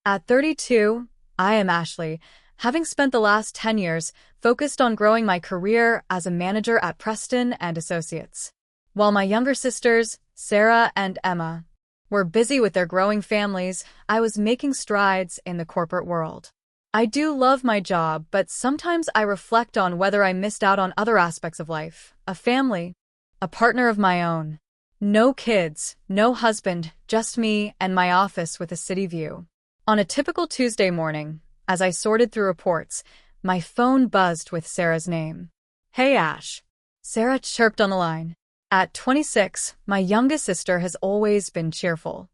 At 32, I am Ashley, having spent the last 10 years focused on growing my career as a manager at Preston and Associates. While my younger sisters, Sarah and Emma, were busy with their growing families, I was making strides in the corporate world. I do love my job, but sometimes I reflect on whether I missed out on other aspects of life, a family, a partner of my own. No kids, no husband, just me and my office with a city view. On a typical Tuesday morning, as I sorted through reports, my phone buzzed with Sarah's name. "Hey, Ash." Sarah chirped on the line. At 26, my youngest sister has always been cheerful.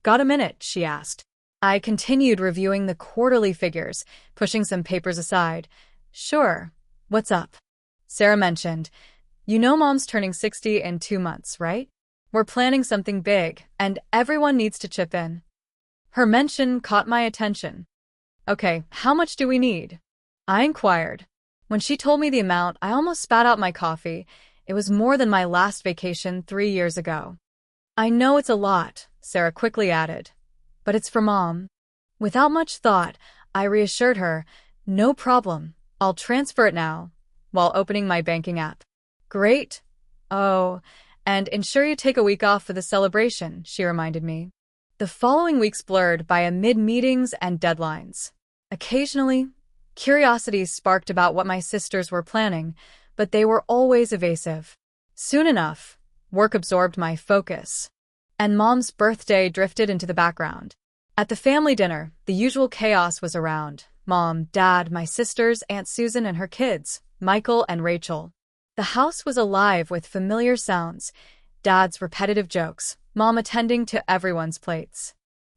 "Got a minute?" she asked. I continued reviewing the quarterly figures, pushing some papers aside. "Sure. What's up?" Sarah mentioned, "You know Mom's turning 60 in 2 months, right? We're planning something big, and everyone needs to chip in." Her mention caught my attention. "Okay, how much do we need?" I inquired. When she told me the amount, I almost spat out my coffee. It was more than my last vacation 3 years ago. "I know it's a lot," Sarah quickly added, "but it's for Mom." Without much thought, I reassured her, "No problem, I'll transfer it now," while opening my banking app. "Great. Oh, and ensure you take a week off for the celebration," she reminded me. The following weeks blurred by amid meetings and deadlines. Occasionally, curiosity sparked about what my sisters were planning, but they were always evasive. Soon enough, work absorbed my focus, and Mom's birthday drifted into the background. At the family dinner, the usual chaos was around. Mom, Dad, my sisters, Aunt Susan and her kids, Michael and Rachel. The house was alive with familiar sounds, Dad's repetitive jokes, Mom attending to everyone's plates.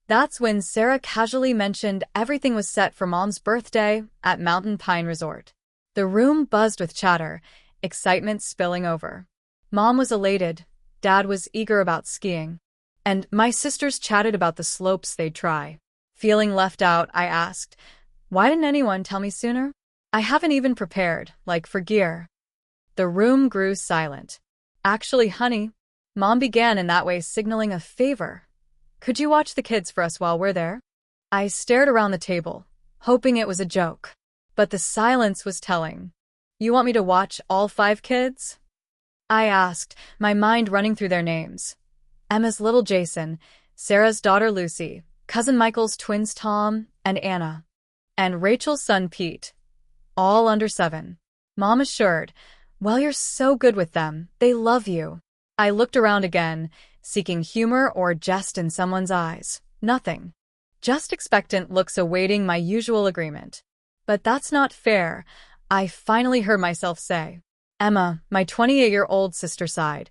That's when Sarah casually mentioned everything was set for Mom's birthday at Mountain Pine Resort. The room buzzed with chatter, excitement spilling over. Mom was elated, Dad was eager about skiing, and my sisters chatted about the slopes they'd try. Feeling left out, I asked, "Why didn't anyone tell me sooner? I haven't even prepared, like for gear." The room grew silent. "Actually, honey," Mom began in that way, signaling a favor. "Could you watch the kids for us while we're there?" I stared around the table, hoping it was a joke. But the silence was telling. "You want me to watch all 5 kids?" I asked, my mind running through their names. Emma's little Jason, Sarah's daughter Lucy, cousin Michael's twins Tom and Anna, and Rachel's son Pete, all under 7. Mom assured, "Well, you're so good with them, they love you." I looked around again, seeking humor or jest in someone's eyes. Nothing. Just expectant looks awaiting my usual agreement. "But that's not fair," I finally heard myself say. Emma, my 28-year-old sister, sighed.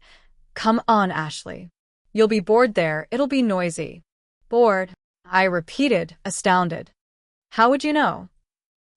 "Come on, Ashley. You'll be bored there, it'll be noisy." "Bored?" I repeated, astounded. "How would you know?"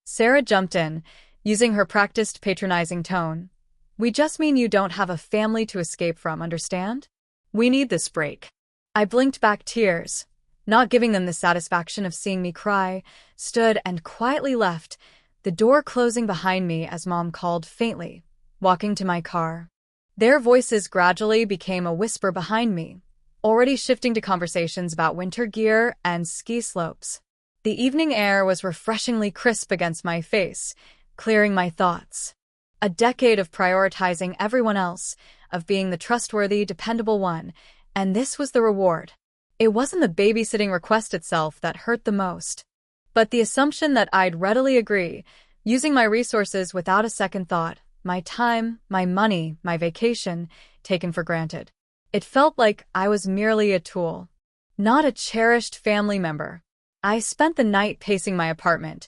Sarah jumped in, using her practiced patronizing tone. "We just mean you don't have a family to escape from, understand? We need this break." I blinked back tears, not giving them the satisfaction of seeing me cry, stood and quietly left, the door closing behind me as Mom called faintly, walking to my car. Their voices gradually became a whisper behind me, already shifting to conversations about winter gear and ski slopes. The evening air was refreshingly crisp against my face, clearing my thoughts. A decade of prioritizing everyone else, of being the trustworthy, dependable one, and this was the reward. It wasn't the babysitting request itself that hurt the most, but the assumption that I'd readily agree, using my resources without a second thought, my time, my money, my vacation, taken for granted. It felt like I was merely a tool, not a cherished family member. I spent the night pacing my apartment,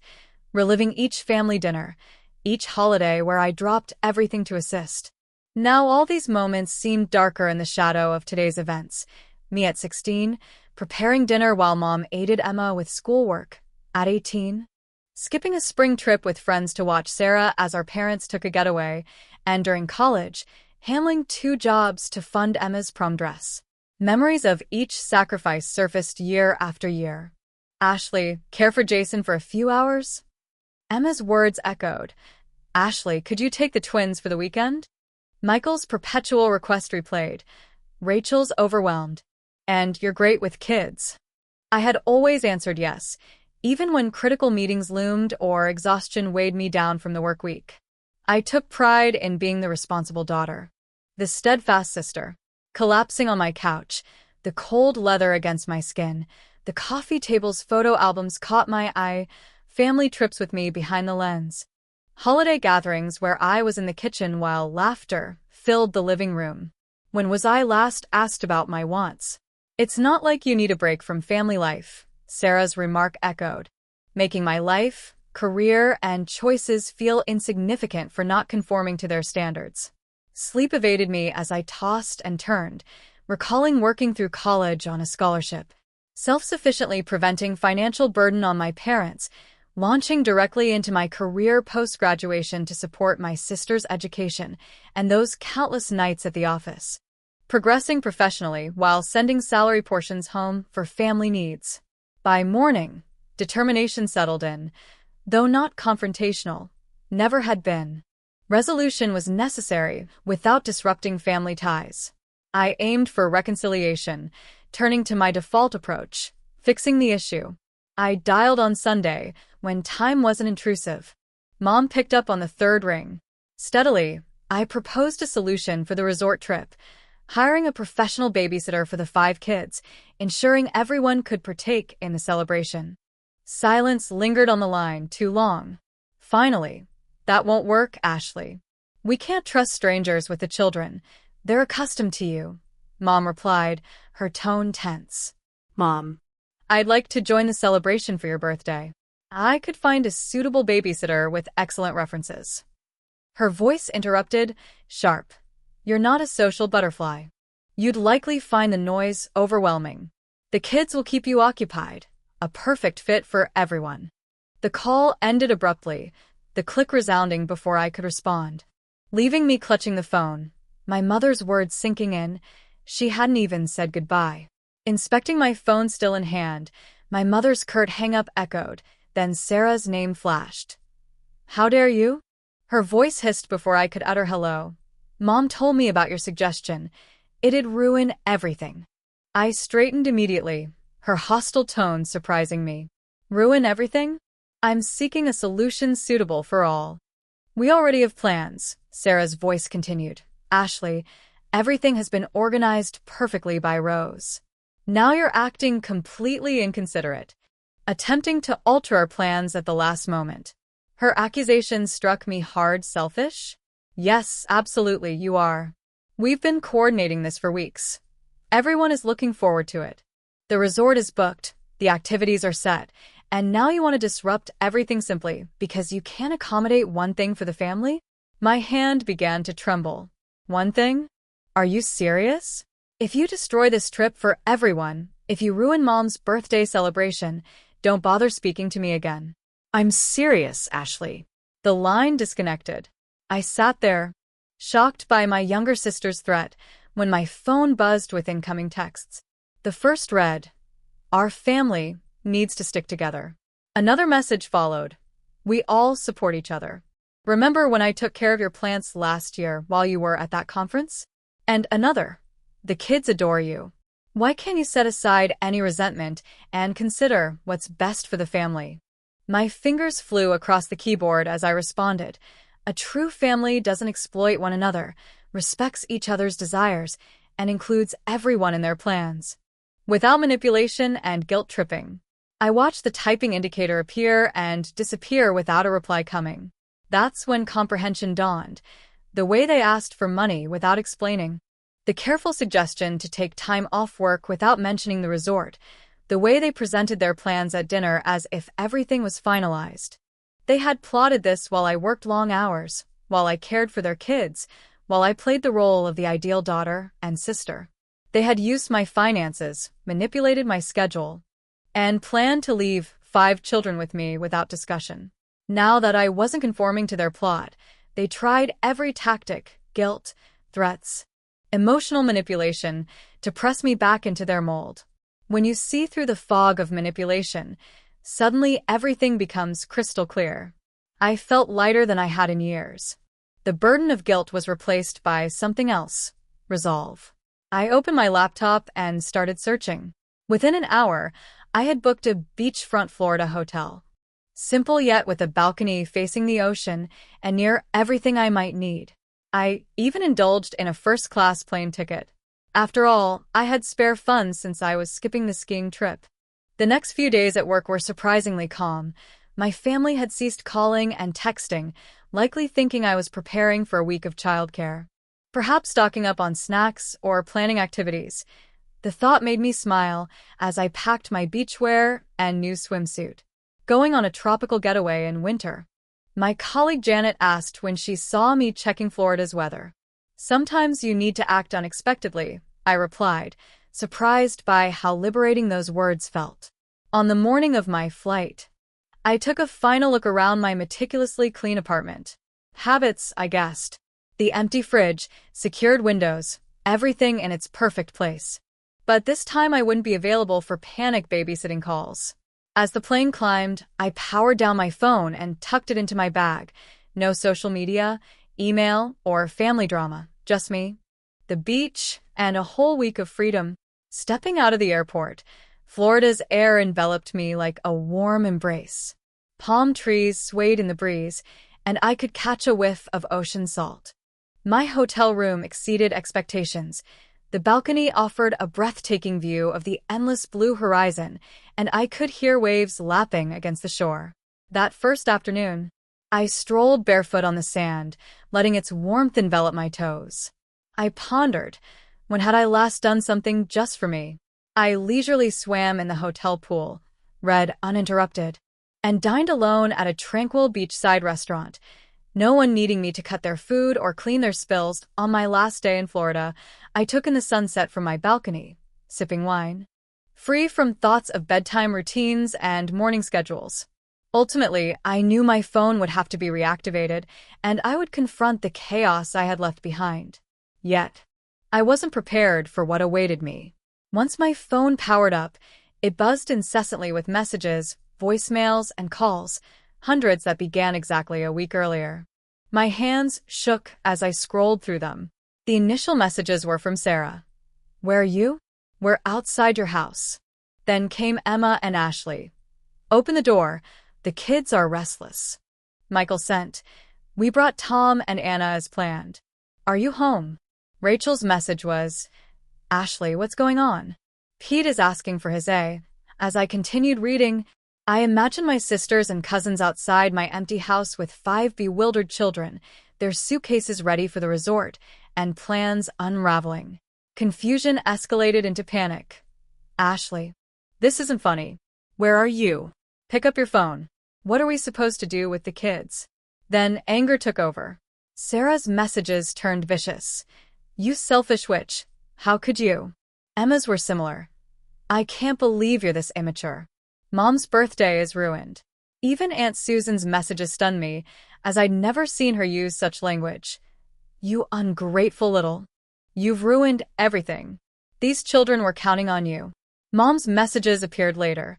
reliving each family dinner, each holiday where I dropped everything to assist. Now all these moments seemed darker in the shadow of today's events. Me at 16, preparing dinner while Mom aided Emma with schoolwork. At 18, skipping a spring trip with friends to watch Sarah as our parents took a getaway, and during college, handling 2 jobs to fund Emma's prom dress. Memories of each sacrifice surfaced year after year. "Ashley, care for Jason for a few hours?" Emma's words echoed. "Ashley, could you take the twins for the weekend?" Michael's perpetual request replayed. Rachel's overwhelmed. "And you're great with kids." I had always answered yes, even when critical meetings loomed or exhaustion weighed me down from the work week. I took pride in being the responsible daughter, the steadfast sister. Collapsing on my couch, the cold leather against my skin, the coffee table's photo albums caught my eye, family trips with me behind the lens. Holiday gatherings where I was in the kitchen while laughter filled the living room. When was I last asked about my wants? It's not like you need a break from family life, Sarah's remark echoed, making my life, career, and choices feel insignificant for not conforming to their standards. Sleep evaded me as I tossed and turned, recalling working through college on a scholarship, self-sufficiently preventing financial burden on my parents, launching directly into my career post-graduation to support my sister's education, and those countless nights at the office, progressing professionally while sending salary portions home for family needs. By morning, determination settled in, though not confrontational, never had been. Resolution was necessary without disrupting family ties. I aimed for reconciliation, turning to my default approach, fixing the issue. I dialed on Sunday, when time wasn't intrusive. Mom picked up on the third ring. Steadily, I proposed a solution for the resort trip, hiring a professional babysitter for the 5 kids, ensuring everyone could partake in the celebration. Silence lingered on the line too long. Finally, "That won't work, Ashley. We can't trust strangers with the children. They're accustomed to you," Mom replied, her tone tense. Mom. "I'd like to join the celebration for your birthday. I could find a suitable babysitter with excellent references." Her voice interrupted, sharp. "You're not a social butterfly. You'd likely find the noise overwhelming. The kids will keep you occupied, a perfect fit for everyone." The call ended abruptly, the click resounding before I could respond, leaving me clutching the phone, my mother's words sinking in. She hadn't even said goodbye. Inspecting my phone still in hand, my mother's curt hang-up echoed, then Sarah's name flashed. "How dare you?" Her voice hissed before I could utter hello. "Mom told me about your suggestion. It'd ruin everything." I straightened immediately, her hostile tone surprising me. "Ruin everything? I'm seeking a solution suitable for all." "We already have plans," Sarah's voice continued. "Ashley, everything has been organized perfectly by Rose. Now you're acting completely inconsiderate, attempting to alter our plans at the last moment." Her accusations struck me hard. "Selfish?" "Yes, absolutely, you are. We've been coordinating this for weeks. Everyone is looking forward to it. The resort is booked, the activities are set, and now you want to disrupt everything simply because you can't accommodate one thing for the family?" My hand began to tremble. "One thing? Are you serious? If you destroy this trip for everyone, if you ruin Mom's birthday celebration, don't bother speaking to me again." "I'm serious, Ashley." The line disconnected. I sat there, shocked by my younger sister's threat, when my phone buzzed with incoming texts. The first read, "Our family needs to stick together." Another message followed, "We all support each other. Remember when I took care of your plants last year while you were at that conference?" And another, "The kids adore you. Why can't you set aside any resentment and consider what's best for the family?" My fingers flew across the keyboard as I responded. A true family doesn't exploit one another, respects each other's desires, and includes everyone in their plans, without manipulation and guilt-tripping. I watched the typing indicator appear and disappear without a reply coming. That's when comprehension dawned. The way they asked for money without explaining. The careful suggestion to take time off work without mentioning the resort. The way they presented their plans at dinner as if everything was finalized. They had plotted this while I worked long hours, while I cared for their kids, while I played the role of the ideal daughter and sister. They had used my finances, manipulated my schedule, and planned to leave 5 children with me without discussion. Now that I wasn't conforming to their plot, they tried every tactic, guilt, threats, emotional manipulation, to press me back into their mold. When you see through the fog of manipulation, suddenly everything becomes crystal clear. I felt lighter than I had in years. The burden of guilt was replaced by something else, resolve. I opened my laptop and started searching. Within an hour, I had booked a beachfront Florida hotel. Simple yet with a balcony facing the ocean and near everything I might need. I even indulged in a first-class plane ticket. After all, I had spare funds since I was skipping the skiing trip. The next few days at work were surprisingly calm. My family had ceased calling and texting, likely thinking I was preparing for a week of childcare. Perhaps stocking up on snacks or planning activities. The thought made me smile as I packed my beachwear and new swimsuit. Going on a tropical getaway in winter. My colleague Janet asked when she saw me checking Florida's weather. "Sometimes you need to act unexpectedly," I replied, surprised by how liberating those words felt. On the morning of my flight, I took a final look around my meticulously clean apartment. Habits, I guessed. The empty fridge, secured windows, everything in its perfect place. But this time I wouldn't be available for panic babysitting calls. As the plane climbed, I powered down my phone and tucked it into my bag. No social media, email, or family drama, just me, the beach, and a whole week of freedom. Stepping out of the airport, Florida's air enveloped me like a warm embrace. Palm trees swayed in the breeze, and I could catch a whiff of ocean salt. My hotel room exceeded expectations. The balcony offered a breathtaking view of the endless blue horizon, and I could hear waves lapping against the shore. That first afternoon, I strolled barefoot on the sand, letting its warmth envelop my toes. I pondered, when had I last done something just for me? I leisurely swam in the hotel pool, read uninterrupted, and dined alone at a tranquil beachside restaurant. No one needing me to cut their food or clean their spills. On my last day in Florida, I took in the sunset from my balcony, sipping wine, free from thoughts of bedtime routines and morning schedules. Ultimately, I knew my phone would have to be reactivated, and I would confront the chaos I had left behind. Yet, I wasn't prepared for what awaited me. Once my phone powered up, it buzzed incessantly with messages, voicemails, and calls, hundreds that began exactly a week earlier. My hands shook as I scrolled through them. The initial messages were from Sarah. "Where are you? We're outside your house." Then came Emma and Ashley. "Open the door. The kids are restless." Michael sent, "We brought Tom and Anna as planned. Are you home?" Rachel's message was, "Ashley, what's going on? Pete is asking for his A." As I continued reading, I imagined my sisters and cousins outside my empty house with 5 bewildered children, their suitcases ready for the resort, and plans unraveling. Confusion escalated into panic. "Ashley, this isn't funny. Where are you? Pick up your phone. What are we supposed to do with the kids?" Then anger took over. Sarah's messages turned vicious. "You selfish witch. How could you?" Emma's were similar. "I can't believe you're this immature. Mom's birthday is ruined." Even Aunt Susan's messages stunned me, as I'd never seen her use such language. "You ungrateful little. You've ruined everything. These children were counting on you." Mom's messages appeared later.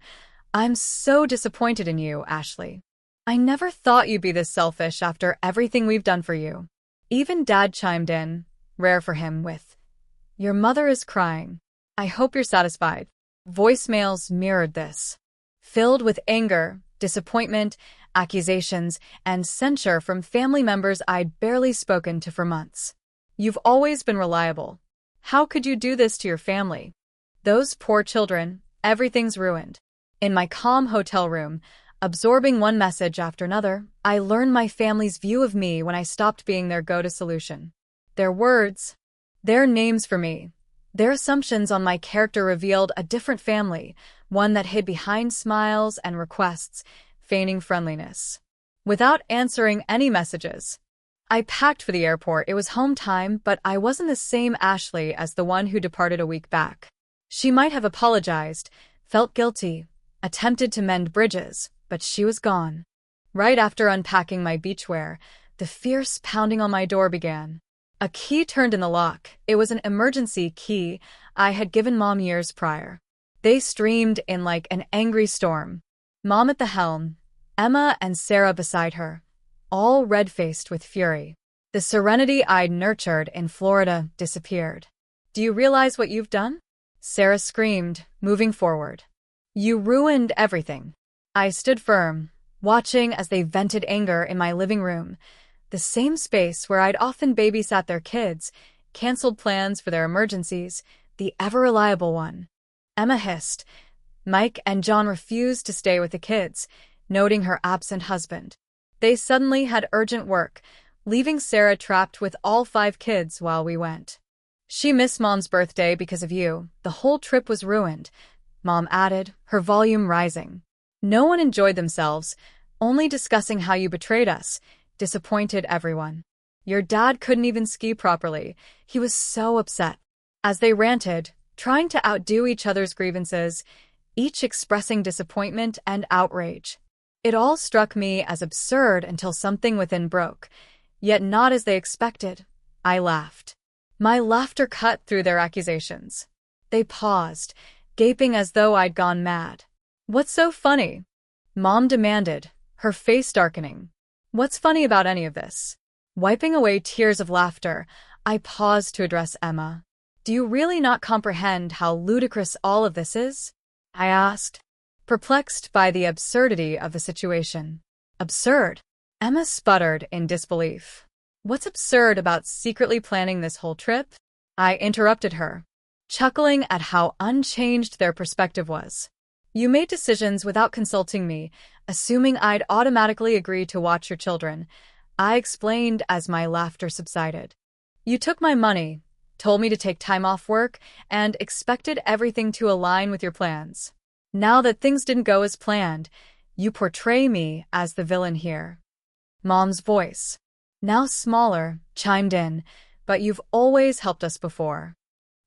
"I'm so disappointed in you, Ashley. I never thought you'd be this selfish after everything we've done for you." Even Dad chimed in, rare for him, with, "Your mother is crying. I hope you're satisfied." Voicemails mirrored this. Filled with anger, disappointment, accusations, and censure from family members I'd barely spoken to for months. "You've always been reliable. How could you do this to your family? Those poor children, everything's ruined." In my calm hotel room, absorbing one message after another, I learned my family's view of me when I stopped being their go-to solution. Their words, their names for me, their assumptions on my character revealed a different family, one that hid behind smiles and requests, feigning friendliness. Without answering any messages, I packed for the airport. It was home time, but I wasn't the same Ashley as the one who departed a week back. She might have apologized, felt guilty, attempted to mend bridges, but she was gone. Right after unpacking my beachwear, the fierce pounding on my door began. A key turned in the lock. It was an emergency key I had given Mom years prior. They streamed in like an angry storm. Mom at the helm, Emma and Sarah beside her, all red-faced with fury. The serenity I'd nurtured in Florida disappeared. "Do you realize what you've done?" Sarah screamed, moving forward. You ruined everything. I stood firm, watching as they vented anger in my living room, the same space where I'd often babysat their kids, canceled plans for their emergencies, the ever-reliable one. Emma hissed. Mike and John refused to stay with the kids, noting her absent husband. They suddenly had urgent work, leaving Sarah trapped with all 5 kids while we went. She missed Mom's birthday because of you. The whole trip was ruined, Mom added, her volume rising. No one enjoyed themselves, only discussing how you betrayed us, disappointed everyone. Your dad couldn't even ski properly. He was so upset. As they ranted, trying to outdo each other's grievances, each expressing disappointment and outrage. It all struck me as absurd until something within broke, yet not as they expected. I laughed. My laughter cut through their accusations. They paused, gaping as though I'd gone mad. What's so funny? Mom demanded, her face darkening. What's funny about any of this? Wiping away tears of laughter, I paused to address Emma. Do you really not comprehend how ludicrous all of this is? I asked, perplexed by the absurdity of the situation. Absurd? Emma sputtered in disbelief. What's absurd about secretly planning this whole trip? I interrupted her, chuckling at how unchanged their perspective was. You made decisions without consulting me, assuming I'd automatically agree to watch your children, I explained as my laughter subsided. You took my money, told me to take time off work, and expected everything to align with your plans. Now that things didn't go as planned, you portray me as the villain here. Mom's voice, now smaller, chimed in, but you've always helped us before.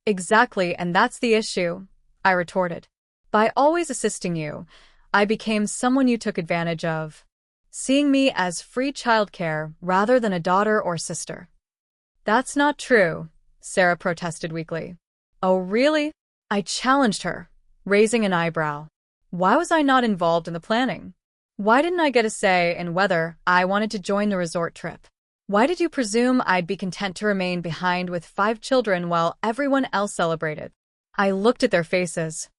Exactly, and that's the issue, I retorted. By always assisting you, I became someone you took advantage of, seeing me as free childcare rather than a daughter or sister. That's not true, Sarah protested weakly. Oh, really? I challenged her, raising an eyebrow. Why was I not involved in the planning? Why didn't I get a say in whether I wanted to join the resort trip? Why did you presume I'd be content to remain behind with 5 children while everyone else celebrated? I looked at their faces,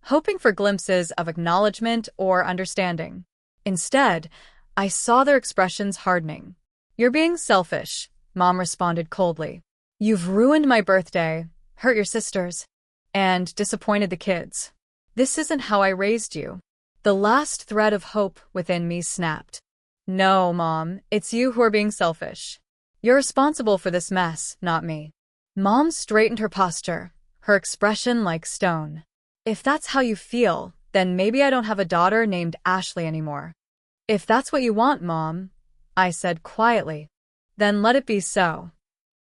hoping for glimpses of acknowledgement or understanding. Instead, I saw their expressions hardening. You're being selfish, Mom responded coldly. You've ruined my birthday, hurt your sisters, and disappointed the kids. This isn't how I raised you. The last thread of hope within me snapped. No, Mom, it's you who are being selfish. You're responsible for this mess, not me. Mom straightened her posture, her expression like stone. If that's how you feel, then maybe I don't have a daughter named Ashley anymore. If that's what you want, Mom, I said quietly, then let it be so.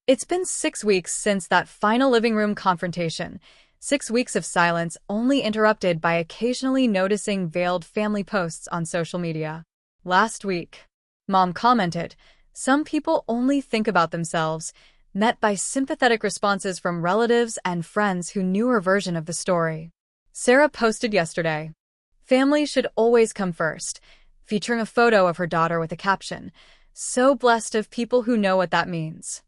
It's been 6 weeks since that final living room confrontation, 6 weeks of silence only interrupted by occasionally noticing veiled family posts on social media. Last week, Mom commented, some people only think about themselves, met by sympathetic responses from relatives and friends who knew her version of the story. Sarah posted yesterday, family should always come first, featuring a photo of her daughter with a caption, so blessed of people who know what that means.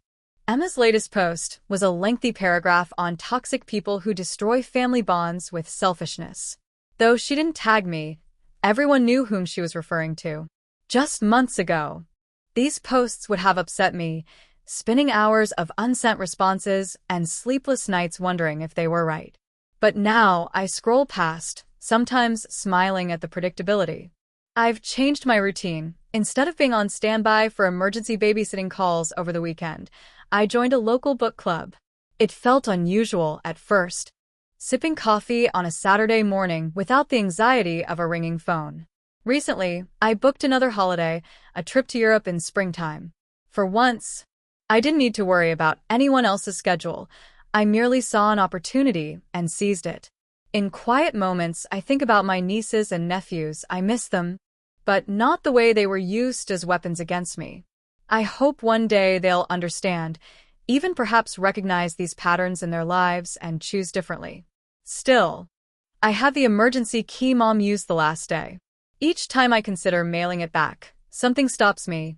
Emma's latest post was a lengthy paragraph on toxic people who destroy family bonds with selfishness. Though she didn't tag me, everyone knew whom she was referring to. Just months ago, these posts would have upset me, spending hours of unsent responses and sleepless nights wondering if they were right. But now I scroll past, sometimes smiling at the predictability. I've changed my routine. Instead of being on standby for emergency babysitting calls over the weekend, I joined a local book club. It felt unusual at first, sipping coffee on a Saturday morning without the anxiety of a ringing phone. Recently, I booked another holiday, a trip to Europe in springtime. For once, I didn't need to worry about anyone else's schedule. I merely saw an opportunity and seized it. In quiet moments, I think about my nieces and nephews. I miss them, but not the way they were used as weapons against me. I hope one day they'll understand, even perhaps recognize these patterns in their lives and choose differently. Still, I have the emergency key Mom used the last day. Each time I consider mailing it back, something stops me.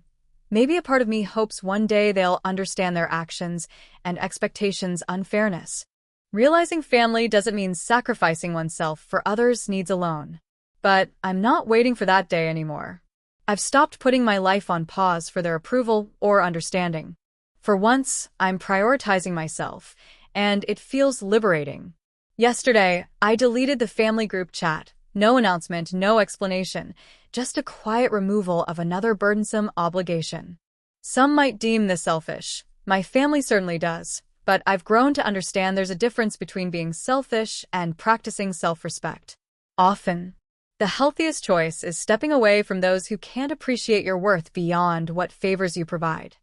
Maybe a part of me hopes one day they'll understand their actions and expectations' unfairness. Realizing family doesn't mean sacrificing oneself for others' needs alone. But I'm not waiting for that day anymore. I've stopped putting my life on pause for their approval or understanding. For once, I'm prioritizing myself, and it feels liberating. Yesterday, I deleted the family group chat. No announcement, no explanation, just a quiet removal of another burdensome obligation. Some might deem this selfish. My family certainly does. But I've grown to understand there's a difference between being selfish and practicing self-respect. Often, the healthiest choice is stepping away from those who can't appreciate your worth beyond what favors you provide.